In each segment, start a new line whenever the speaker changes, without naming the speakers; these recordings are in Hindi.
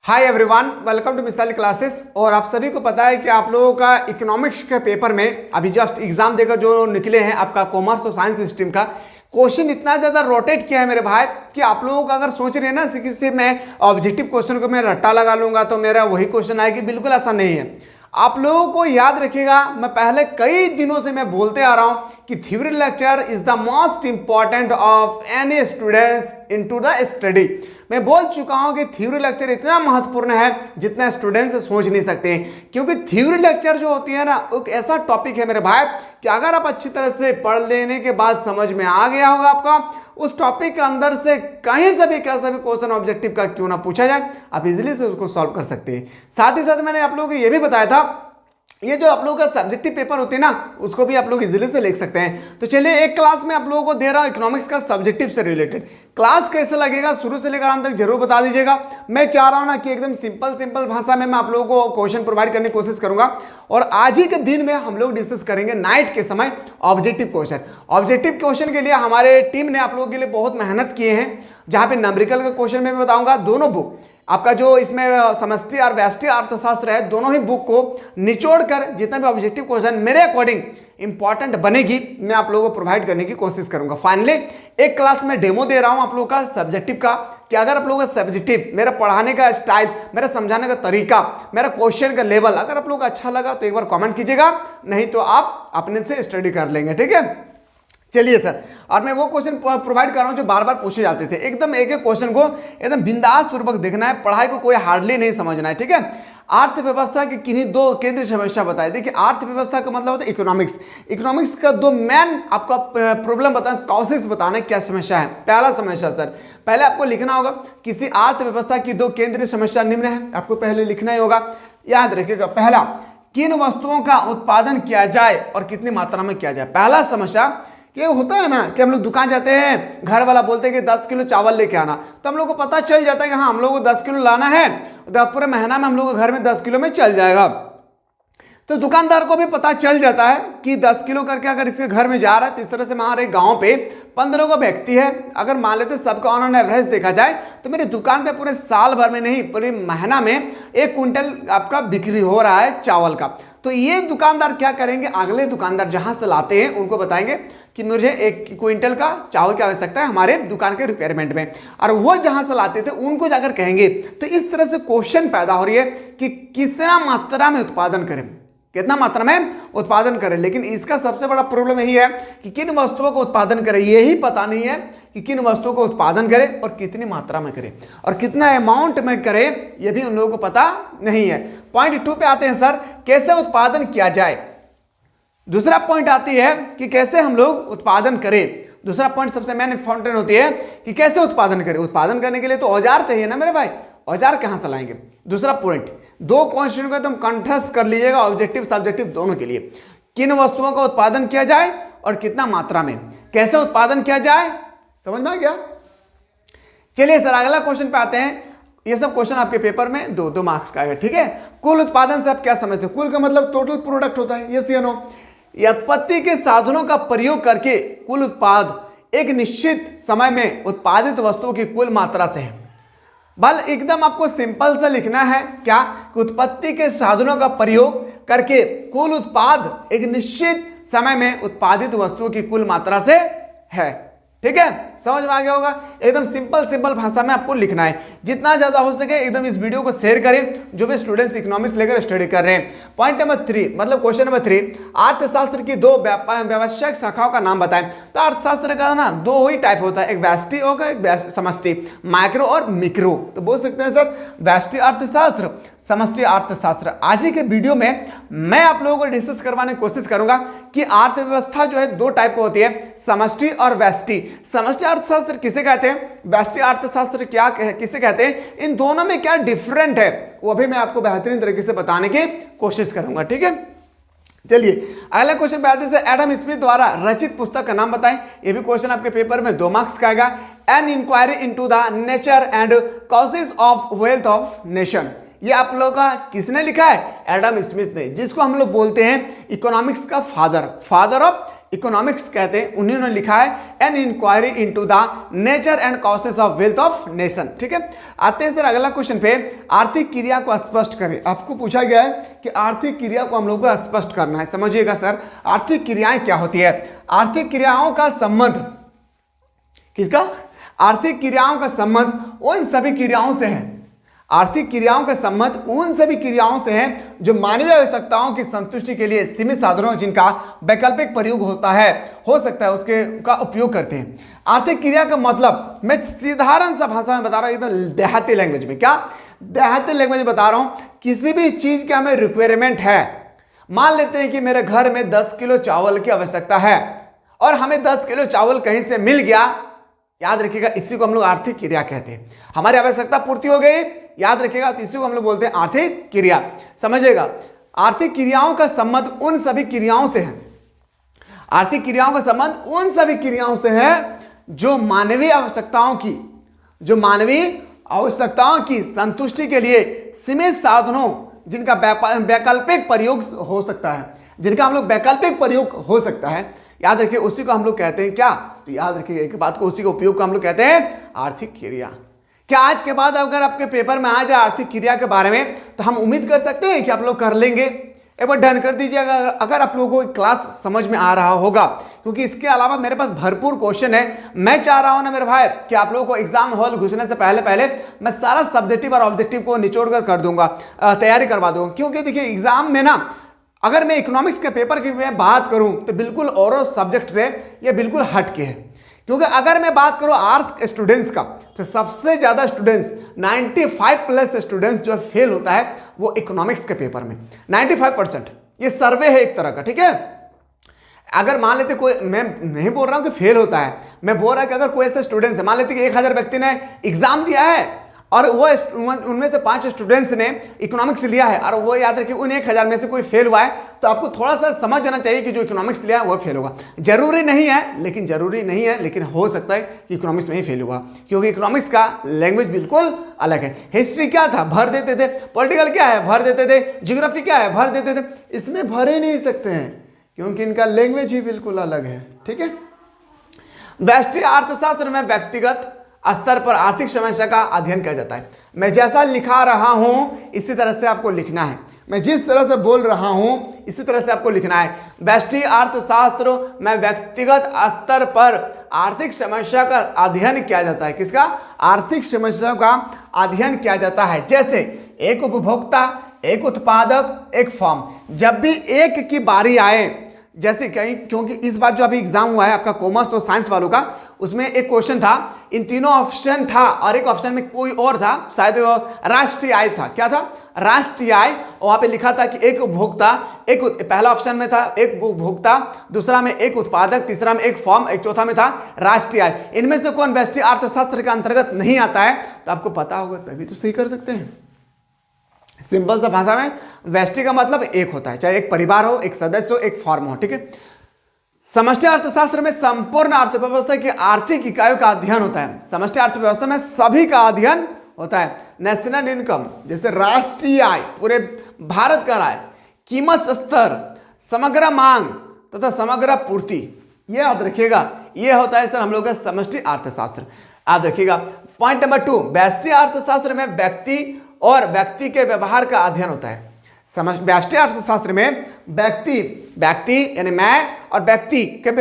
Hi everyone, welcome to missile classes. और आप सभी को पता है कि आप लोगों का इकोनॉमिक्स के पेपर में अभी जस्ट एग्जाम देकर जो निकले हैं आपका कॉमर्स और साइंस स्ट्रीम का क्वेश्चन इतना ज़्यादा रोटेट किया है मेरे भाई कि आप लोगों का अगर सोच रहे हैं ना कि सिर्फ मैं ऑब्जेक्टिव क्वेश्चन को मैं रट्टा लगा लूंगा तो मेरा वही क्वेश्चन आएगी, बिल्कुल ऐसा नहीं है। आप लोगों को याद रखिएगा, मैं पहले कई दिनों से मैं बोलते आ रहा हूं कि theory lecture is the most important of any students into the study. मैं बोल चुका हूं कि थ्योरी लेक्चर इतना महत्वपूर्ण है जितना स्टूडेंट्स सोच नहीं सकते हैं, क्योंकि थ्योरी लेक्चर जो होती है ना एक ऐसा टॉपिक है मेरे भाई कि अगर आप अच्छी तरह से पढ़ लेने के बाद समझ में आ गया होगा आपका उस टॉपिक के अंदर से कहीं से भी कैसा भी क्वेश्चन ऑब्जेक्टिव का क्यों ना पूछा जाए आप इजीली से उसको सॉल्व कर सकते हैं। साथ ही साथ मैंने आप लोगों को यह भी बताया था ये जो आप लोगों का सब्जेक्टिव पेपर होते हैं ना उसको भी आप लोग इजीली से लिख सकते हैं। तो चलिए एक क्लास में आप लोगों को दे रहा हूं इकोनॉमिक्स का सब्जेक्टिव से रिलेटेड। क्लास कैसे लगेगा शुरू से लेकर अंत तक जरूर बता दीजिएगा। मैं चाह रहा हूं ना कि एकदम सिंपल भाषा में मैं आप लोगों को क्वेश्चन प्रोवाइड करने की कोशिश करूंगा। और आज ही के दिन में हम लोग डिस्कस करेंगे नाइट के समय ऑब्जेक्टिव क्वेश्चन। ऑब्जेक्टिव क्वेश्चन के लिए हमारे टीम ने आप लोगों के लिए बहुत मेहनत किए हैं, जहां पे न्यूमेरिकल का क्वेश्चन में बताऊंगा। दोनों बुक आपका जो इसमें समष्टि और व्यष्टि अर्थशास्त्र है दोनों ही बुक को निचोड़ कर जितना भी ऑब्जेक्टिव क्वेश्चन मेरे अकॉर्डिंग इंपॉर्टेंट बनेगी मैं आप लोगों को प्रोवाइड करने की कोशिश करूंगा। फाइनली एक क्लास में डेमो दे रहा हूं आप लोगों का सब्जेक्टिव का कि अगर आप लोगों का सब्जेक्टिव मेरा पढ़ाने का स्टाइल, मेरा समझाने का तरीका, मेरा क्वेश्चन का लेवल अगर आप लोगों को अच्छा लगा तो एक बार कमेंट कीजिएगा, नहीं तो आप अपने से स्टडी कर लेंगे। ठीक है, चलिए सर। और मैं वो क्वेश्चन प्रोवाइड कर रहा हूं जो बार बार पूछे जाते थे। एकदम एक एक क्वेश्चन को एकदम बिंदास पूर्वक देखना है, पढ़ाई को कोई हार्डली नहीं समझना है। ठीक है, अर्थव्यवस्था की किन्हीं दो केंद्रीय समस्या बताए। देखिए अर्थव्यवस्था का मतलब होता है इकोनॉमिक्स। इकोनॉमिक्स का दो मेन आपका प्रॉब्लम बताना, कॉजेस बताना क्या समस्या है। पहला समस्या सर, पहले आपको लिखना होगा किसी अर्थव्यवस्था की दो केंद्रीय समस्या निम्न है, आपको पहले लिखना ही होगा। याद रखिएगा, पहला किन वस्तुओं का उत्पादन किया जाए और कितनी मात्रा में किया जाए। पहला समस्या ये होता है ना कि हम लोग दुकान जाते हैं, घर वाला बोलते हैं कि 10 किलो चावल लेके आना, तो हम लोग को पता चल जाता है कि हाँ हम लोग को 10 किलो लाना है, तो पूरे महीना में हम लोग को घर में 10 किलो में चल जाएगा। तो दुकानदार को भी पता चल जाता है कि 10 किलो करके अगर इसके घर में जा रहा है तो इस तरह से हमारे गांव पे 15 का व्यक्ति है, अगर मान लेते सबका ऑन एवरेज देखा जाए तो मेरी दुकान पे पूरे साल भर में नहीं पूरे महीना में 1 क्विंटल आपका बिक्री हो रहा है चावल का। तो ये दुकानदार क्या करेंगे, अगले दुकानदार जहां से लाते हैं उनको बताएंगे कि मुझे 1 क्विंटल का चावल की आवश्यकता है हमारे दुकान के रिक्वायरमेंट में, और वो जहां से लाते थे उनको जाकर कहेंगे। तो इस तरह से क्वेश्चन पैदा हो रही है कि कितना मात्रा में उत्पादन करें, कितना मात्रा में उत्पादन करें। लेकिन इसका सबसे बड़ा प्रॉब्लम यही है कि किन वस्तुओं को उत्पादन करें, यही पता नहीं है कि किन वस्तुओं को उत्पादन करें और कितनी मात्रा में करें और कितना अमाउंट में करें, यह भी उन लोगों को पता नहीं है। पॉइंट 2 पे आते हैं सर, कैसे उत्पादन किया जाए। दूसरा पॉइंट आती है कि कैसे हम लोग उत्पादन करें। दूसरा पॉइंट सबसे मेन इंपॉर्टेंट होती है कि कैसे उत्पादन करें। उत्पादन करने के लिए तो औजार चाहिए ना मेरे भाई, औजार कहां से लाएंगे। दूसरा पॉइंट, दो क्वेश्चन को एकदम कंट्रास्ट कर लीजिएगा ऑब्जेक्टिव सब्जेक्टिव दोनों के लिए। किन वस्तुओं का उत्पादन किया जाए और कितना मात्रा में, कैसे उत्पादन किया जाए, समझ में आ गया। चलिए सर अगला क्वेश्चन पे आते हैं। ये सब क्वेश्चन आपके पेपर में 2-2 मार्क्स का है। ठीक है, कुल उत्पादन से आप क्या समझते हो। कुल का मतलब टोटल प्रोडक्ट होता है, यस या नो। उत्पत्ति के साधनों का प्रयोग करके कुल उत्पाद एक निश्चित समय में उत्पादित वस्तुओं की कुल मात्रा से है। बल एकदम आपको सिंपल से लिखना है क्या कि उत्पत्ति के साधनों का प्रयोग करके कुल उत्पाद एक निश्चित समय में उत्पादित वस्तुओं की कुल मात्रा से है। ठीक है, समझ में आ गया होगा। एकदम सिंपल भाषा में आपको लिखना है। जितना ज्यादा हो सके एकदम इस वीडियो को शेयर करें जो भी स्टूडेंट्स इकोनॉमिक्स लेकर स्टडी कर रहे हैं। पॉइंट नंबर 3 मतलब क्वेश्चन नंबर 3, अर्थशास्त्र की दो व्यावसायिक शाखाओं का नाम बताएं। तो अर्थशास्त्र का ना 2 ही टाइप होता है, एक व्यष्टि और एक समष्टि, माइक्रो और मिक्रो। तो बोल सकते हैं सर व्यष्टि अर्थशास्त्र, समष्टि अर्थशास्त्र। आज ही के वीडियो में मैं आप लोगों को डिस्कस करवाने की कोशिश करूंगा कि अर्थव्यवस्था जो है 2 टाइप की होती है, समष्टि और व्यष्टि। समष्टि अर्थशास्त्र किसे कहते हैं, व्यष्टि अर्थशास्त्र क्या किसे कहते हैं, इन दोनों में क्या डिफरेंट है वो भी मैं आपको बेहतरीन तरीके से बताने की कोशिश करूंगा। ठीक है, चलिए अगला क्वेश्चन पे आते हैं। एडम स्मिथ द्वारा रचित पुस्तक का नाम बताएं। ये भी क्वेश्चन आपके पेपर में 2 मार्क्स का आएगा। An inquiry into the nature and causes of wealth of nation. ये आप लोगों का किसने लिखा है, एडम स्मिथ ने, जिसको हम लोग बोलते हैं इकोनॉमिक्स का फादर ऑफ इकोनॉमिक्स कहते हैं, उन्होंने लिखा है an inquiry into the nature and causes of wealth of nation. ठीक है, आते हैं सर अगला क्वेश्चन पे, आर्थिक क्रिया को स्पष्ट करें। आपको पूछा गया है कि आर्थिक क्रिया को हम लोग को स्पष्ट करना है। समझिएगा सर, आर्थिक क्रियाएं क्या होती है। आर्थिक क्रियाओं का संबंध किसका, आर्थिक क्रियाओं का संबंध उन सभी क्रियाओं से है। आर्थिक क्रियाओं का संबंध उन सभी क्रियाओं से है जो मानवीय आवश्यकताओं की संतुष्टि के लिए सीमित साधनों जिनका वैकल्पिक प्रयोग होता है, हो सकता है, उसके का उपयोग करते हैं। आर्थिक क्रिया का मतलब मैं साधारण सा भाषा में बता रहा हूं, एकदम देहाती लैंग्वेज में। क्या देहाती लैंग्वेज में बता रहा हूं, किसी भी चीज का हमें रिक्वायरमेंट है। मान लेते हैं कि मेरे घर में 10 किलो चावल की आवश्यकता है और हमें 10 किलो चावल कहीं से मिल गया, याद रखिएगा इसी को हम लोग आर्थिक क्रिया कहते हैं। हमारी आवश्यकता पूर्ति हो गई, याद रखिएगा, तो इसी को हम लोग बोलते हैं आर्थिक क्रिया। समझिएगा, आर्थिक क्रियाओं का संबंध उन सभी क्रियाओं से है। आर्थिक क्रियाओं का संबंध उन सभी क्रियाओं से है जो मानवीय आवश्यकताओं की संतुष्टि के लिए सीमित साधनों जिनका वैकल्पिक प्रयोग हो सकता है, जिनका हम लोग वैकल्पिक प्रयोग हो सकता है, याद रखिए उसी को हम लोग कहते हैं क्या, तो याद रखिए एक बात को, उसी का उपयोग को हम लोग कहते हैं आर्थिक क्रिया। क्या आज के बाद अगर आपके पेपर में आ जाए आर्थिक क्रिया के बारे में, तो हम उम्मीद कर सकते हैं कि आप लोग कर लेंगे। एक बार डन कर दीजिएगा अगर आप लोगों को क्लास समझ में आ रहा होगा, क्योंकि इसके अलावा मेरे पास भरपूर क्वेश्चन है। मैं चाह रहा हूं ना मेरे भाई कि आप लोगों को एग्जाम हॉल घुसने से पहले मैं सारा सब्जेक्टिव और ऑब्जेक्टिव को निचोड़ कर दूंगा, तैयारी करवा दूंगा। क्योंकि देखिए एग्जाम में ना, अगर मैं इकोनॉमिक्स के पेपर की मैं बात करूं तो बिल्कुल और सब्जेक्ट से ये बिल्कुल हट के है। क्योंकि अगर मैं बात करूं आर्ट्स स्टूडेंट्स का, तो सबसे ज्यादा स्टूडेंट्स 95+ स्टूडेंट्स जो फेल होता है वो इकोनॉमिक्स के पेपर में, 95%। ये सर्वे है एक तरह का, ठीक है। अगर मान लेते कोई, मैं नहीं बोल रहा हूं कि फेल होता है, मैं बोल रहा हूं कि अगर कोई ऐसे स्टूडेंट्स है, मान लेते कि 1000 व्यक्ति ने एग्जाम दिया है और वो उनमें से 5 स्टूडेंट्स ने इकोनॉमिक्स लिया है और वो, याद रखिए, उन 1000 में से कोई फेल हुआ है, तो आपको थोड़ा सा समझ जाना चाहिए कि जो इकोनॉमिक्स लिया है वो फेल होगा। जरूरी नहीं है, लेकिन हो सकता है कि इकोनॉमिक्स में ही फेल हुआ, क्योंकि इकोनॉमिक्स का लैंग्वेज बिल्कुल अलग है। हिस्ट्री क्या था, भर देते थे। पॉलिटिकल क्या है, भर देते थे। ज्योग्राफी क्या है, भर देते थे। इसमें भर ही नहीं सकते हैं क्योंकि इनका लैंग्वेज ही बिल्कुल अलग है, ठीक है। व्यष्टि अर्थशास्त्र में व्यक्तिगत स्तर पर आर्थिक समस्या का अध्ययन किया जाता है। मैं जैसा लिखा रहा हूं इसी तरह से आपको लिखना है, मैं जिस तरह से बोल रहा हूं इसी तरह से आपको लिखना है। व्यष्टि अर्थशास्त्र में व्यक्तिगत स्तर पर आर्थिक समस्या का अध्ययन किया जाता है। किसका, आर्थिक समस्या का अध्ययन किया जाता है। जैसे एक उपभोक्ता, एक उत्पादक, एक फर्म। जब भी एक की बारी आए, जैसे कहीं, क्योंकि इस बार जो अभी एग्जाम हुआ है आपका कॉमर्स और साइंस वालों का, उसमें एक क्वेश्चन था, इन तीनों ऑप्शन था और एक ऑप्शन में कोई और था, शायद राष्ट्रीय आय था। क्या था, राष्ट्रीय आय। और वहां पे लिखा था कि एक उपभोक्ता, पहला ऑप्शन में था एक उपभोक्ता, दूसरा में एक उत्पादक, तीसरा में एक फर्म, एक चौथा में था राष्ट्रीय आय। इनमें से कौन व्यष्टि अर्थशास्त्र के अंतर्गत नहीं आता है, तो आपको पता होगा तभी तो सही कर सकते हैं। सिंपल सा भाषा में, व्यष्टि का मतलब एक होता है, चाहे एक परिवार हो, एक सदस्य हो, एक फॉर्म हो, ठीक है। समष्टि अर्थशास्त्र में संपूर्ण अर्थव्यवस्था की आर्थिक इकाइयों का अध्ययन होता है। समष्टि अर्थव्यवस्था में सभी का अध्ययन होता है। नेशनल इनकम, जैसे राष्ट्रीय आय, पूरे भारत का आय, कीमत स्तर, समग्र मांग तथा समग्र पूर्ति, ये याद रखिएगा, ये होता है सर हम लोग का समष्टि अर्थशास्त्र, याद रखिएगा। पॉइंट नंबर 2, व्यष्टि अर्थशास्त्र में व्यक्ति के व्यवहार का अध्ययन होता है। व्यष्टि अर्थशास्त्र में व्यक्ति यानी मैं और व्यक्ति के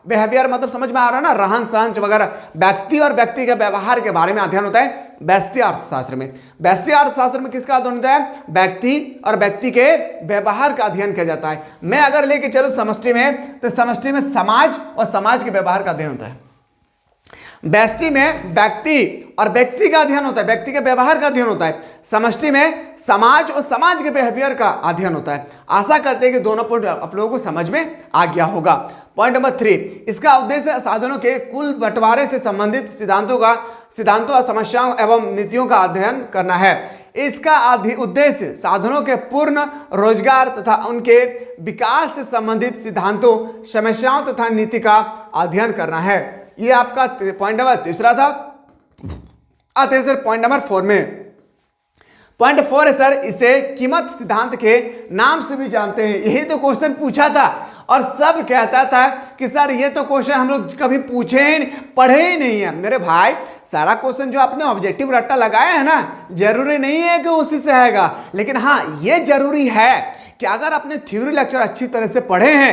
बिहेवियर मतलब समझ में आ रहा है ना, रहन सहन वगैरह, व्यक्ति और व्यक्ति के व्यवहार के बारे में अध्ययन होता है व्यष्टि अर्थशास्त्र में। व्यष्टि अर्थशास्त्र में किसका अध्ययन होता है, व्यक्ति और व्यक्ति के व्यवहार का अध्ययन किया जाता है। मैं अगर लेके चलूं समष्टि में, तो समष्टि में समाज और समाज के व्यवहार का अध्ययन होता है। व्यष्टि में व्यक्ति और व्यक्ति का अध्ययन होता है, व्यक्ति के व्यवहार का अध्ययन होता है। समष्टि में समाज और समाज के बिहेवियर का अध्ययन होता है। आशा करते हैं कि दोनों पॉइंट आप लोगों को समझ में आ गया होगा। पॉइंट नंबर 3, इसका उद्देश्य साधनों के कुल बंटवारे से संबंधित सिद्धांतों और समस्याओं एवं नीतियों का अध्ययन करना है। इसका उद्देश्य साधनों के पूर्ण रोजगार तथा उनके विकास से संबंधित सिद्धांतों, समस्याओं तथा नीति का अध्ययन करना है। ये आपका पॉइंट नंबर 3 था। आते हैं सर पॉइंट नंबर 4 में। पॉइंट 4 है सर, इसे कीमत सिद्धांत के नाम से भी जानते हैं। यही तो क्वेश्चन पूछा था और सब कहता था कि सर ये तो क्वेश्चन हम लोग कभी पूछे ही नहीं, पढ़े ही नहीं है। मेरे भाई सारा क्वेश्चन जो आपने ऑब्जेक्टिव रट्टा लगाया है ना, जरूरी नहीं है कि उसी से आएगा, लेकिन हाँ ये जरूरी है कि अगर आपने थ्योरी लेक्चर अच्छी तरह से पढ़े हैं,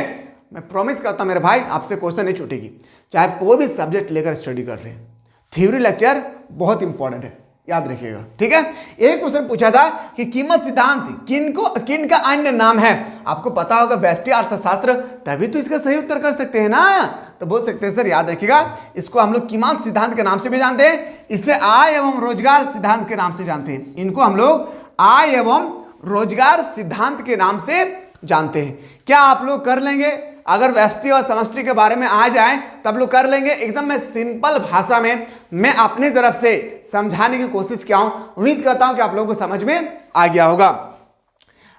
मैं प्रॉमिस करता हूं मेरे भाई आपसे क्वेश्चन नहीं छूटेगी, चाहे आप कोई भी सब्जेक्ट लेकर स्टडी कर रहे हैं। थ्योरी लेक्चर बहुत इंपॉर्टेंट है, याद रखिएगा, ठीक है। एक क्वेश्चन पूछा था कि कीमत सिद्धांत किन का अन्य नाम है। आपको पता होगा व्यष्टि अर्थशास्त्र, तभी तो इसका सही उत्तर कर सकते हैं ना, तो बोल सकते हैं सर याद रखिएगा इसको हम लोग कीमत सिद्धांत के नाम से भी जानते हैं, इसे आय एवं रोजगार सिद्धांत के नाम से जानते हैं। इनको हम लोग आय एवं रोजगार सिद्धांत के नाम से जानते हैं। क्या आप लोग कर लेंगे? अगर व्यष्टि और समष्टि के बारे में आ जाए तब लोग कर लेंगे। एकदम मैं सिंपल भाषा में मैं अपनी तरफ से समझाने की कोशिश किया हूं, उम्मीद करता हूं कि आप लोगों को समझ में आ गया होगा।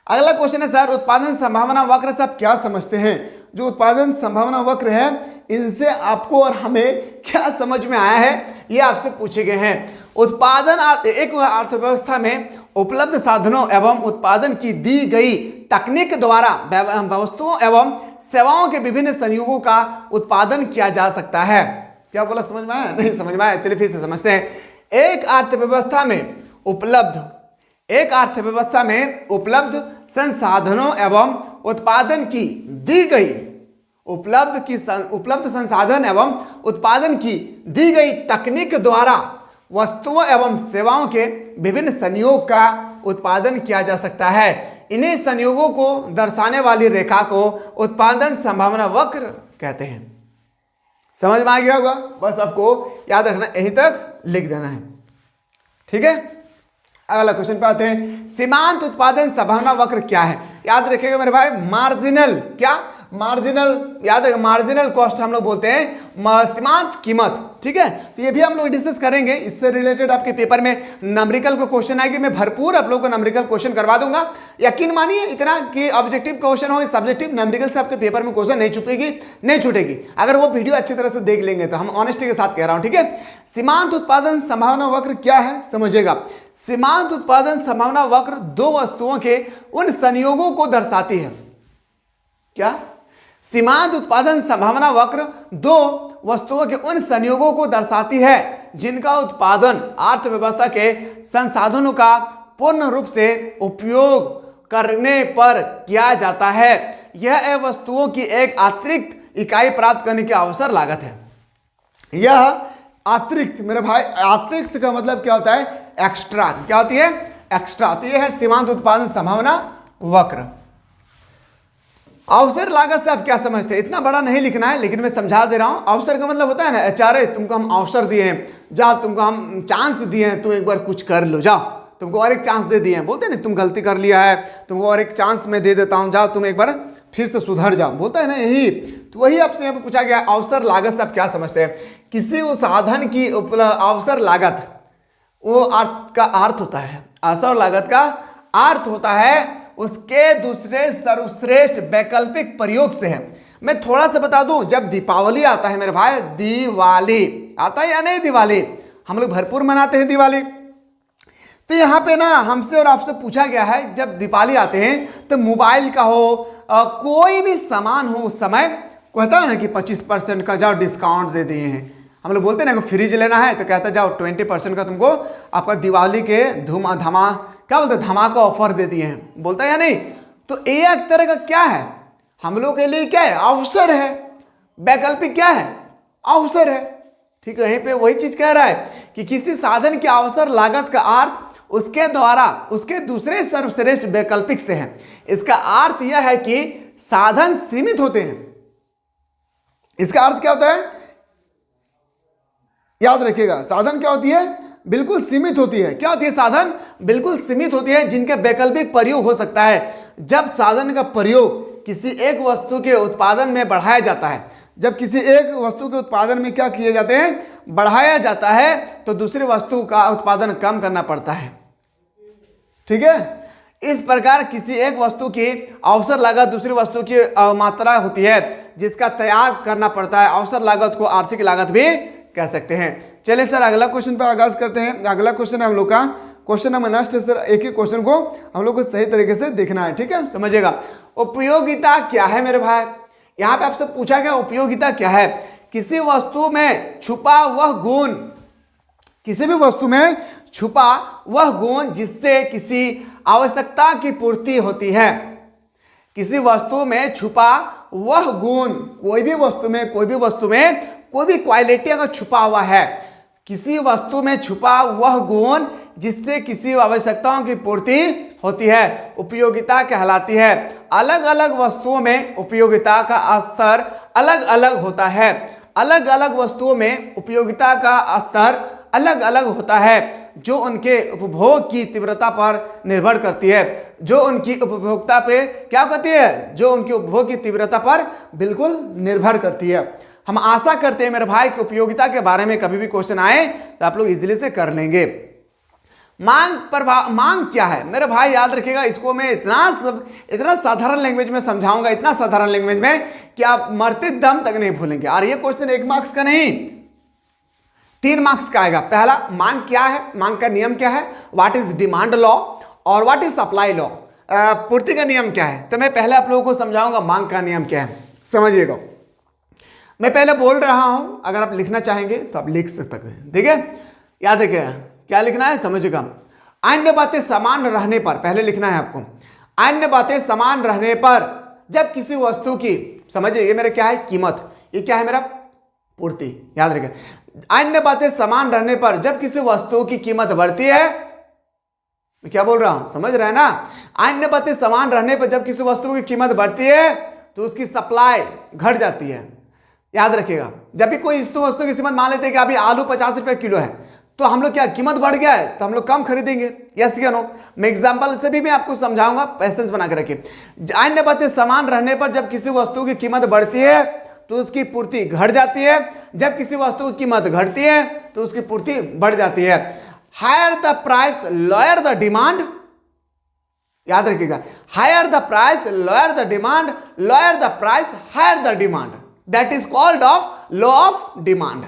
अगला क्वेश्चन है सर उत्पादन संभावना वक्र से आप क्या समझते हैं? जो उत्पादन संभावना वक्र है इनसे आपको और हमें क्या समझ में आया है, ये आपसे पूछे गए हैं। उत्पादन एक अर्थव्यवस्था में उपलब्ध साधनों एवं उत्पादन की दी गई तकनीक द्वारा वस्तुओं एवं सेवाओं के विभिन्न संयोगों का उत्पादन किया जा सकता है। क्या बोला, समझ में आया? नहीं समझ में आया, चलिए फिर से समझते हैं। एक अर्थव्यवस्था में उपलब्ध संसाधनों एवं उत्पादन की दी गई उपलब्ध संसाधन एवं उत्पादन की दी गई तकनीक द्वारा वस्तुओं एवं सेवाओं के विभिन्न संयोग का उत्पादन किया जा सकता है। इन्हीं संयोगों को दर्शाने वाली रेखा को उत्पादन संभावना वक्र कहते हैं। समझ में आ गया होगा? बस आपको याद रखना, यहीं तक लिख देना है, ठीक है। अगला क्वेश्चन पे आते हैं। सीमांत उत्पादन संभावना वक्र क्या है? याद रखिएगा मेरे भाई, मार्जिनल याद है, मार्जिनल कॉस्ट हम लोग बोलते हैं सीमांत कीमत, ठीक है। तो ये भी हम लोग डिस्कस करेंगे, इससे रिलेटेड आपके पेपर में नंबरिकल को क्वेश्चन आएगी। मैं भरपूर आप लोगों को नंबरिकल क्वेश्चन करवा दूंगा, यकीन मानिए इतना कि ऑब्जेक्टिव क्वेश्चन हो, सब्जेक्टिव नंबरिकल से आपके पेपर में क्वेश्चन नहीं छूटेगी अगर वो वीडियो अच्छी तरह से देख लेंगे तो। हम ऑनेस्टी के साथ कह रहा हूं, ठीक है। सीमांत उत्पादन संभावना वक्र क्या है समझिएगा। सीमांत उत्पादन संभावना वक्र दो वस्तुओं के उन संयोगों को दर्शाती है। क्या? सीमांत उत्पादन संभावना वक्र दो वस्तुओं के उन संयोगों को दर्शाती है जिनका उत्पादन अर्थव्यवस्था के संसाधनों का पूर्ण रूप से उपयोग करने पर किया जाता है। यह वस्तुओं की एक अतिरिक्त इकाई प्राप्त करने की अवसर लागत है। यह अतिरिक्त, मेरे भाई अतिरिक्त का मतलब क्या होता है? एक्स्ट्रा। क्या होती है? एक्स्ट्रा। तो यह है सीमांत उत्पादन संभावना वक्र। अवसर लागत से आप क्या समझते हैं? इतना बड़ा नहीं लिखना है, लेकिन मैं समझा दे रहा हूं। अवसर का मतलब होता है ना, एचआरए तुमको हम अवसर दिए हैं, जाओ तुमको हम चांस दिए हैं, तुम एक बार कुछ कर लो, जाओ तुमको और एक चांस दे दिए हैं। बोलते हैं ना तुम गलती कर लिया है, तुमको और एक चांस मैं दे देता हूं, जाओ तुम एक बार फिर से सुधर जाओ, बोलता है ना यही। तो वही आपसे यहाँ पे पूछा गया अवसर लागत से आप क्या समझते हैं? किसी वो साधन की अवसर लागत, वो अर्थ का अर्थ होता है, अवसर लागत का अर्थ होता है उसके दूसरे सर्वश्रेष्ठ वैकल्पिक प्रयोग से है। मैं थोड़ा सा बता दूं, जब दीपावली आता है मेरे भाई, दिवाली आता है या नहीं? दिवाली हम लोग भरपूर मनाते हैं दिवाली। तो यहाँ पे ना हमसे और आपसे पूछा गया है, जब दिवाली आते हैं तो मोबाइल का हो कोई भी सामान हो, उस समय कहता है ना कि 25% का जाओ डिस्काउंट दे दिए हैं। हम लोग बोलते हैं ना कि फ्रिज लेना है तो कहता है जाओ 20% का तुमको आपका दिवाली के धमाका ऑफर दे दिए हैं, बोलता है या नहीं? तो एक तरह का क्या है हम लोग के लिए? क्या है? अवसर है। वैकल्पिक क्या है? अवसर है, ठीक है। यहीं पे वही चीज कह रहा है कि किसी साधन की अवसर लागत का अर्थ उसके द्वारा उसके दूसरे सर्वश्रेष्ठ वैकल्पिक से है। इसका अर्थ यह है कि साधन सीमित होते हैं। इसका अर्थ क्या होता है? याद रखिएगा, साधन क्या होती है? बिल्कुल सीमित होती है। क्या होती है? साधन बिल्कुल सीमित होती है जिनके वैकल्पिक प्रयोग हो सकता है। जब साधन का प्रयोग किसी एक वस्तु के उत्पादन में बढ़ाया जाता है, जब किसी एक वस्तु के उत्पादन में क्या किए जाते हैं? बढ़ाया जाता है, तो दूसरी वस्तु का उत्पादन कम करना पड़ता है, ठीक है। इस प्रकार किसी एक वस्तु की अवसर लागत दूसरी वस्तु की मात्रा होती है जिसका त्याग करना पड़ता है। अवसर लागत को आर्थिक लागत भी कह सकते हैं। चलिए सर अगला क्वेश्चन पर आगाज करते हैं। अगला क्वेश्चन है हम लोग का क्वेश्चन नंबर नेक्स्ट है सर। एक ही क्वेश्चन को हम लोग को सही तरीके से देखना है, ठीक है, समझिएगा। उपयोगिता क्या है मेरे भाई? यहां पे आपसे पूछा गया उपयोगिता क्या है? किसी वस्तु में छुपा वह गुण, किसी भी वस्तु में छुपा वह गुण जिससे किसी आवश्यकता की पूर्ति होती है। किसी वस्तु में छुपा वह गुण, कोई भी वस्तु में कोई भी क्वालिटी अगर छुपा हुआ है, किसी वस्तु में छुपा वह गुण जिससे किसी आवश्यकताओं की पूर्ति होती है, उपयोगिता कहलाती है। अलग अलग वस्तुओं में उपयोगिता का स्तर अलग अलग होता है। अलग अलग वस्तुओं में उपयोगिता का स्तर अलग अलग होता है, जो उनके उपभोग की तीव्रता पर निर्भर करती है। जो उनकी उपभोक्ता पे क्या करती है? जो उनकी उपभोग की तीव्रता पर बिल्कुल निर्भर करती है। हम आशा करते हैं मेरे भाई कि उपयोगिता के बारे में कभी भी क्वेश्चन आए तो आप लोग इजीली से कर लेंगे। मांग क्या है मेरे भाई? याद रखिएगा, इसको मैं इतना साधारण लैंग्वेज में समझाऊंगा, इतना साधारण लैंग्वेज में कि आप मरते दम तक नहीं भूलेंगे। और ये क्वेश्चन 1 मार्क्स का नहीं, 3 मार्क्स का आएगा। पहला, मांग क्या है, मांग का नियम क्या है, व्हाट इज डिमांड लॉ और व्हाट इज सप्लाई लॉ, पूर्ति का नियम क्या है। तो मैं पहले आप लोगों को समझाऊंगा मांग का नियम क्या है, समझिएगा। मैं पहले बोल रहा हूं, अगर आप लिखना चाहेंगे तो आप लिख सकते हैं, ठीक है। याद रखिएगा क्या लिखना है, समझिएगा। अन्य बातें समान रहने पर, पहले लिखना है आपको, अन्य बातें समान रहने पर जब किसी वस्तु की, समझिए ये मेरा क्या है, कीमत, ये क्या है मेरा, पूर्ति। याद रखिएगा, अन्य बातें समान रहने पर जब किसी वस्तु की कीमत बढ़ती है, मैं क्या बोल रहा हूं, समझ रहे हैं ना। अन्य बातें समान रहने पर जब किसी वस्तु की कीमत बढ़ती है तो उसकी सप्लाई घट जाती है। याद रखिएगा, जब भी कोई इस वस्तु की कीमत, मान लेते हैं कि अभी आलू 50 रुपए किलो है, तो हम लोग क्या, कीमत बढ़ गया है तो हम लोग कम खरीदेंगे, यस या नो। मैं एग्जांपल से भी मैं आपको समझाऊंगा, पैसेंस बना के रखिए। अन्य बातें समान रहने पर जब किसी वस्तु की कीमत बढ़ती है तो उसकी पूर्ति घट जाती है, जब किसी वस्तु की कीमत घटती है तो उसकी पूर्ति बढ़ जाती है। Higher the price lower the demand, याद रखिएगा, higher the price lower the demand, lower the price higher the demand, that is called of law of demand.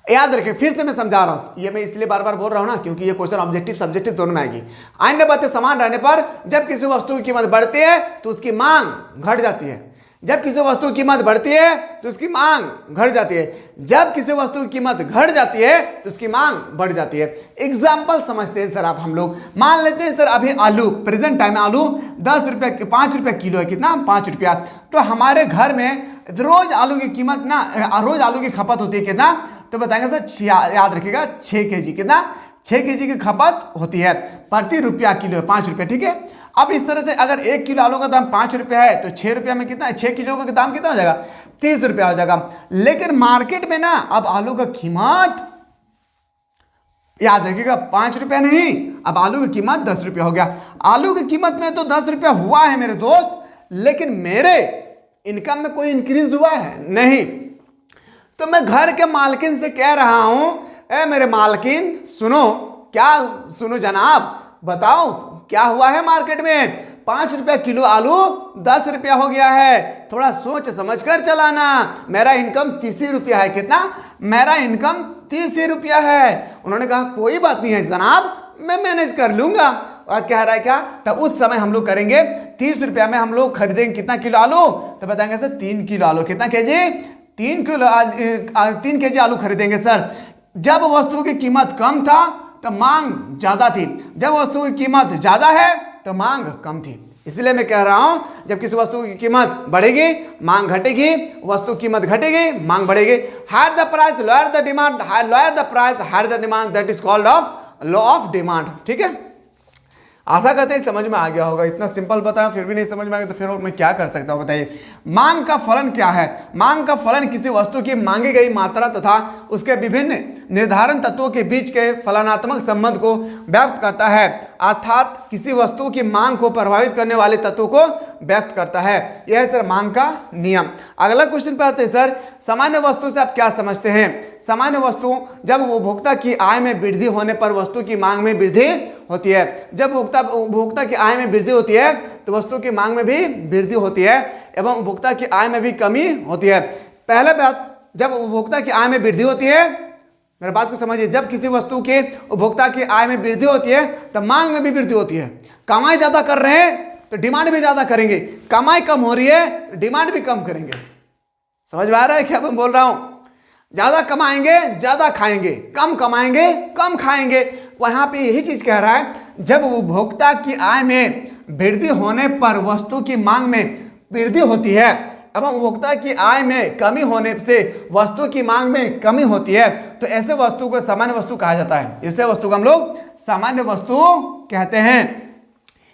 याद रखें, फिर से मैं समझा रहा हूं, ये मैं इसलिए बार बार बोल रहा हूं ना क्योंकि ये क्वेश्चन ऑब्जेक्टिव सब्जेक्टिव दोनों में आएगी। अन्य बातें समान रहने पर जब किसी वस्तु की कीमत बढ़ती है तो उसकी मांग घट जाती है, जब किसी वस्तु की कीमत बढ़ती है तो उसकी मांग घट जाती है, जब किसी वस्तु की कीमत घट जाती है तो उसकी मांग बढ़ जाती है। एग्जाम्पल समझते हैं सर, आप हम लोग मान लेते हैं सर, अभी आलू प्रेजेंट टाइम में आलू 10 रुपये 5 रुपये किलो है, कितना, 5 रुपया। तो हमारे घर में रोज आलू की कीमत ना, रोज आलू की खपत होती है कितना, तो बताएंगे सर, याद रखिएगा 6 kg, कितना, 6 kg की खपत होती है, प्रति रुपया किलो 5 रुपये, ठीक है। अब इस तरह से अगर 1 किलो आलू का दाम 5 रुपया है तो 6 रुपया में कितना, 6 किलो का दाम कितना हो जाएगा, 30 रुपया हो जाएगा। लेकिन मार्केट में ना अब आलू का कीमत, याद रखिएगा 5 रुपया नहीं, अब आलू की कीमत 10 रुपया हो गया। आलू की कीमत में तो 10 रुपया हुआ है मेरे दोस्त, लेकिन मेरे इनकम में कोई इंक्रीज हुआ है नहीं। तो मैं घर के मालकिन से कह रहा हूं, ए मेरे मालकिन सुनो, क्या सुनो जनाब, बताओ क्या हुआ है मार्केट में, 5 रुपया किलो आलू 10 रुपया हो गया है, थोड़ा सोच समझ कर चलाना। मेरा इनकम 30 रुपया है, कितना, मेरा इनकम 30 रुपया है। उन्होंने कहा कोई बात नहीं है जनाब, मैं मैनेज कर लूंगा। और कह रहा है क्या, तो उस समय हम लोग करेंगे 30 रुपया में हम लोग खरीदेंगे कितना किलो आलू, तो बताएंगे सर 3 किलो आलू, कितना केजी, 3 kg आलू खरीदेंगे सर। जब वस्तु की कीमत कम था तो मांग ज्यादा थी, जब वस्तु की कीमत ज्यादा है तो मांग कम थी। इसलिए मैं कह रहा हूं, जब किसी वस्तु की कीमत बढ़ेगी मांग घटेगी, वस्तु की कीमत घटेगी मांग बढ़ेगी। Higher the price lower the demand, lower the price higher the demand, that is called of law of demand, ठीक है। आशा करते हैं समझ में आ गया होगा, इतना सिंपल बताया फिर भी नहीं समझ में आ गया तो फिर मैं क्या कर सकता हूं, बताइए। मांग का फलन क्या है, मांग का फलन किसी वस्तु की मांगी गई मात्रा तथा उसके विभिन्न निर्धारण तत्वों के बीच के फलनात्मक संबंध को व्यक्त करता है, अर्थात किसी वस्तु की मांग को प्रभावित करने वाले तत्वों को व्यक्त करता है। यह है सर मांग का नियम। अगला क्वेश्चन पे आते हैं सर, सामान्य वस्तु से आप क्या समझते हैं। सामान्य वस्तु, जब उपभोक्ता की आय में वृद्धि होने पर वस्तु की मांग में वृद्धि होती है। जब उपभोक्ता की आय में वृद्धि होती है तो वस्तु की मांग में भी वृद्धि होती है एवं उपभोक्ता की आय में भी कमी होती है। पहला बात, जब उपभोक्ता की आय में वृद्धि होती है, मेरे बात को समझिए, जब किसी वस्तु के उपभोक्ता की आय में वृद्धि होती है तो मांग में भी वृद्धि होती है। कमाई ज्यादा कर रहे हैं तो डिमांड भी ज्यादा करेंगे। कमाई कम हो रही है, डिमांड भी कम करेंगे। समझ में आ रहा है क्या मैं बोल रहा हूं? ज्यादा कमाएंगे ज्यादा खाएंगे, कम कमाएंगे कम खाएंगे। वहां पे यही चीज कह रहा है, जब उपभोक्ता की आय में वृद्धि होने पर वस्तु की मांग में वृद्धि होती है एवं उपभोक्ता की आय में कमी होने से वस्तु की मांग में कमी होती है, तो ऐसे वस्तु को सामान्य वस्तु कहा जाता है। ऐसे वस्तु को हम लोग सामान्य वस्तु कहते हैं।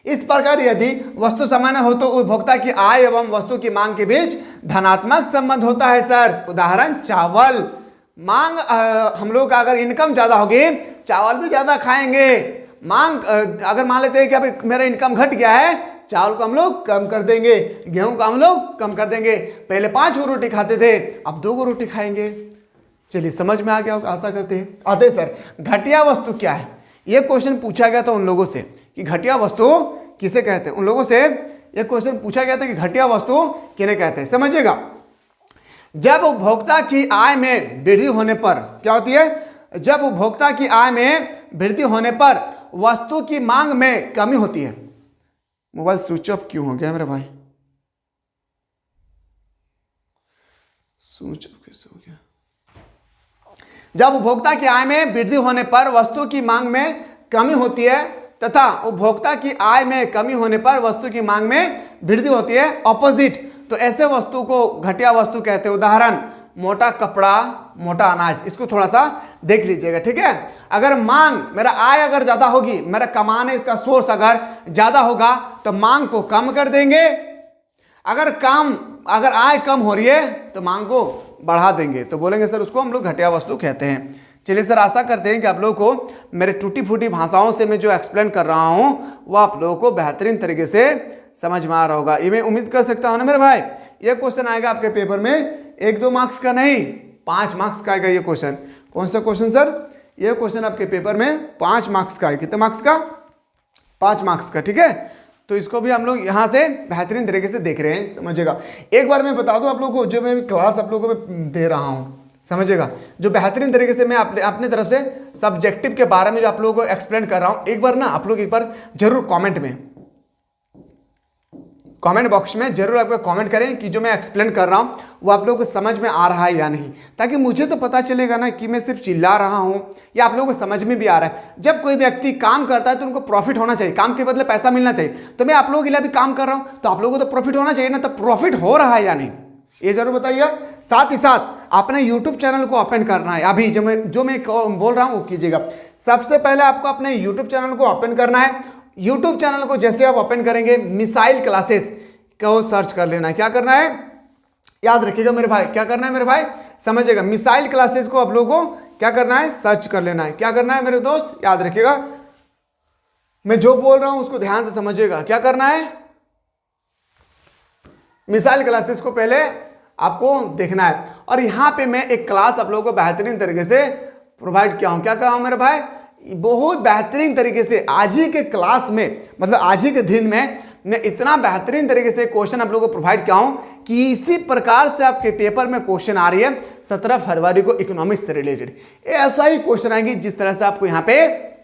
इस प्रकार यदि वस्तु सामान्य हो तो उपभोक्ता की आय एवं वस्तु की मांग के बीच धनात्मक संबंध होता है सर। उदाहरण चावल, मांग हम लोग का अगर इनकम ज्यादा होगी चावल भी ज्यादा खाएंगे। मांग अगर मान लेते हैं कि अब मेरा इनकम घट गया है, चावल को हम लोग कम कर देंगे, गेहूं को हम लोग कम कर देंगे। पहले 5 गो रोटी खाते थे, अब 2 गो रोटी खाएंगे। चलिए समझ में आ गया, आशा करते हैं। आते सर घटिया वस्तु क्या है, यह क्वेश्चन पूछा गया था उन लोगों से कि घटिया वस्तु किसे कहते हैं। उन लोगों से यह क्वेश्चन पूछा गया था कि घटिया वस्तु किन्हें कहते हैं। समझिएगा, जब उपभोक्ता की आय में वृद्धि होने पर क्या होती है, जब उपभोक्ता की आय में वृद्धि होने पर वस्तु की मांग में कमी होती है। मोबाइल स्विच ऑफ क्यों हो गया मेरे भाई? स्विच ऑफ कैसे हो गया? जब उपभोक्ता की आय में वृद्धि होने पर वस्तु की मांग में कमी होती है तथा उपभोक्ता की आय में कमी होने पर वस्तु की मांग में वृद्धि होती है, ऑपोजिट, तो ऐसे वस्तु को घटिया वस्तु कहते हैं। उदाहरण मोटा कपड़ा, मोटा अनाज। इसको थोड़ा सा देख लीजिएगा, ठीक है। अगर मांग, मेरा आय अगर ज्यादा होगी, मेरा कमाने का सोर्स अगर ज्यादा होगा तो मांग को कम कर देंगे। अगर आय कम हो रही है तो मांग को बढ़ा देंगे, तो बोलेंगे सर उसको हम लोग घटिया वस्तु कहते हैं। चलिए सर, आशा करते हैं कि आप लोगों को मेरे टूटी फूटी भाषाओं से मैं जो एक्सप्लेन कर रहा हूं वो आप लोगों को बेहतरीन तरीके से समझ में आ रहा होगा। ये मैं उम्मीद कर सकता हूं ना मेरे भाई। ये क्वेश्चन आएगा आपके पेपर में 1-2 मार्क्स का नहीं, 5 मार्क्स का आएगा ये क्वेश्चन। कौन सा क्वेश्चन सर? ये क्वेश्चन आपके पेपर में 5 मार्क्स का है। कितने मार्क्स का? 5 मार्क्स का, ठीक है। तो इसको भी हम लोग यहाँ से बेहतरीन तरीके से देख रहे हैं, समझिएगा। एक बार मैं बता दूं आप लोगों को, जो मैं क्लास आप लोगों को मैं दे रहा हूँ, समझिएगा, जो बेहतरीन तरीके से मैं अपने तरफ से सब्जेक्टिव के बारे में जो आप लोगों को एक्सप्लेन कर रहा हूँ, एक बार ना आप लोग एक बार जरूर कमेंट बॉक्स में जरूर आपको कमेंट करें कि जो मैं एक्सप्लेन कर रहा हूं वो आप लोगों को समझ में आ रहा है या नहीं, ताकि मुझे तो पता चलेगा ना कि मैं सिर्फ चिल्ला रहा हूं या आप लोगों को समझ में भी आ रहा है। जब कोई व्यक्ति काम करता है तो उनको प्रॉफिट होना चाहिए, काम के बदले पैसा मिलना चाहिए। तो मैं आप लोगों के लिए भी काम कर रहा हूं तो आप लोगों को तो प्रॉफिट होना चाहिए ना, तो प्रॉफिट हो रहा है या नहीं ये जरूर बताइएगा। साथ ही साथ अपने यूट्यूब चैनल को ओपन करना है। अभी जो मैं बोल रहा हूं वो कीजिएगा। सबसे पहले आपको अपने यूट्यूब चैनल को ओपन करना है। यूट्यूब चैनल को जैसे आप ओपन करेंगे, मिसाइल क्लासेस को सर्च कर लेना है। क्या करना है याद रखिएगा मेरे भाई, क्या करना है मेरे भाई समझिएगा। मिसाइल क्लासेस को आप लोगों को क्या करना है, सर्च कर लेना है। क्या करना है मेरे दोस्त, याद रखिएगा, मैं जो बोल रहा हूं उसको ध्यान से समझिएगा। क्या करना है, मिसाइल क्लासेस को पहले आपको देखना है। और यहां पे मैं एक क्लास आप लोगों को बेहतरीन तरीके से प्रोवाइड किया हूं। क्या कहा मेरे भाई, बहुत बेहतरीन तरीके से आज ही के क्लास में, मतलब आज ही के दिन में मैं इतना बेहतरीन तरीके से क्वेश्चन आप लोगों को प्रोवाइड किया हूं कि इसी प्रकार से आपके पेपर में क्वेश्चन आ रही है 17 फरवरी को इकोनॉमिक्स से रिलेटेड। ऐसा ही क्वेश्चन आएंगे जिस तरह से आपको यहां पे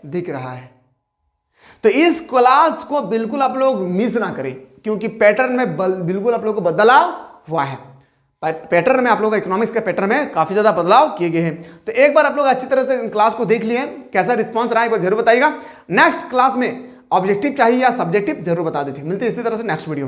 दिख रहा है। तो इस क्लास को बिल्कुल आप लोग मिस ना करें, क्योंकि पैटर्न में बिल्कुल आप लोगों को बदलाव हुआ है। पैटर्न में आप लोग इकोनॉमिक्स के पैटर्न में काफी ज्यादा बदलाव किए गए हैं। तो एक बार आप लोग अच्छी तरह से क्लास को देख लिए, कैसा रिस्पॉन्स रहा है एक बार जरूर बताइएगा। नेक्स्ट क्लास में ऑब्जेक्टिव चाहिए या सब्जेक्टिव जरूर बता दीजिए। मिलते हैं इसी तरह से नेक्स्ट वीडियो में।